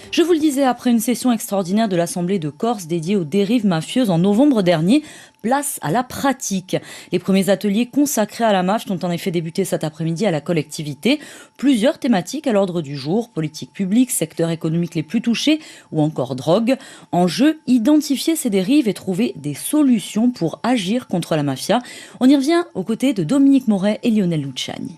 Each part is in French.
Je vous le disais, après une session extraordinaire de l'Assemblée de Corse dédiée aux dérives mafieuses en novembre dernier, place à la pratique. Les premiers ateliers consacrés à la MAF ont en effet débuté cet après-midi à la collectivité. Plusieurs thématiques à l'ordre du jour, politique publique, secteurs économiques les plus touchés ou encore drogue. Enjeu, identifier ces dérives et trouver des solutions pour agir contre la mafia. On y revient aux côtés de Dominique Moret et Lionel Luciani.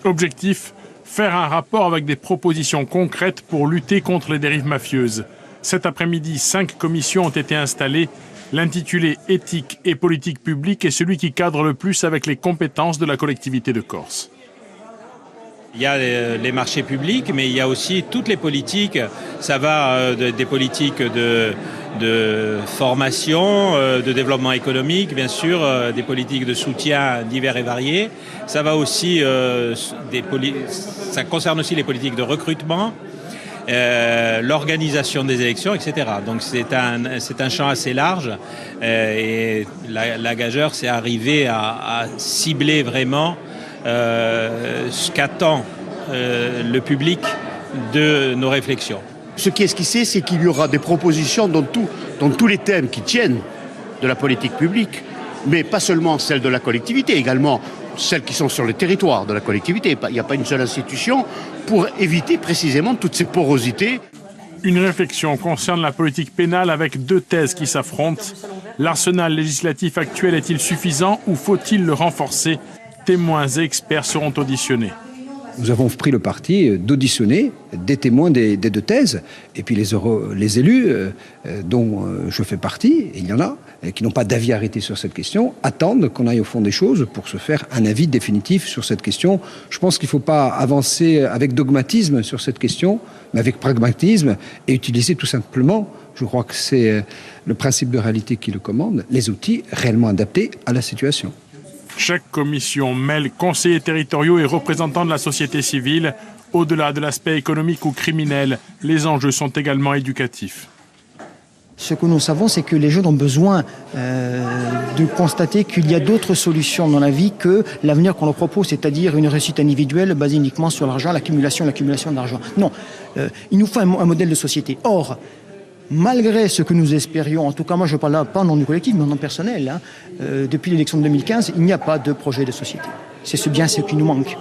Objectif, faire un rapport avec des propositions concrètes pour lutter contre les dérives mafieuses. Cet après-midi, 5 commissions ont été installées. L'intitulé « Éthique et politique publique » est celui qui cadre le plus avec les compétences de la collectivité de Corse. Il y a les marchés publics, mais il y a aussi toutes les politiques. Ça va des politiques de formation, de développement économique, bien sûr, des politiques de soutien divers et variés. Ça va aussi, ça concerne aussi les politiques de recrutement, l'organisation des élections, etc. Donc c'est un champ assez large et la gageure, c'est arriver à cibler vraiment ce qu'attend le public de nos réflexions. Ce qui est esquissé, c'est qu'il y aura des propositions dans tous les thèmes qui tiennent de la politique publique, mais pas seulement celles de la collectivité, également celles qui sont sur le territoire de la collectivité. Il n'y a pas une seule institution pour éviter précisément toutes ces porosités. Une réflexion concerne la politique pénale avec 2 thèses qui s'affrontent. L'arsenal législatif actuel est-il suffisant ou faut-il le renforcer ? Témoins et experts seront auditionnés. Nous avons pris le parti d'auditionner des témoins des 2 thèses. Et puis les élus, dont je fais partie, et il y en a, qui n'ont pas d'avis arrêté sur cette question, attendent qu'on aille au fond des choses pour se faire un avis définitif sur cette question. Je pense qu'il ne faut pas avancer avec dogmatisme sur cette question, mais avec pragmatisme et utiliser tout simplement, je crois que c'est le principe de réalité qui le commande, les outils réellement adaptés à la situation. Chaque commission mêle conseillers territoriaux et représentants de la société civile. Au-delà de l'aspect économique ou criminel, les enjeux sont également éducatifs. Ce que nous savons, c'est que les jeunes ont besoin de constater qu'il y a d'autres solutions dans la vie que l'avenir qu'on leur propose, c'est-à-dire une réussite individuelle basée uniquement sur l'argent, l'accumulation d'argent. Non, il nous faut un modèle de société. Or, malgré ce que nous espérions, en tout cas moi je parle là pas en nom du collectif mais en nom personnel, depuis l'élection de 2015, il n'y a pas de projet de société. C'est bien ce qui nous manque.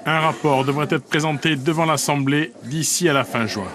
Un rapport devrait être présenté devant l'Assemblée d'ici à la fin juin.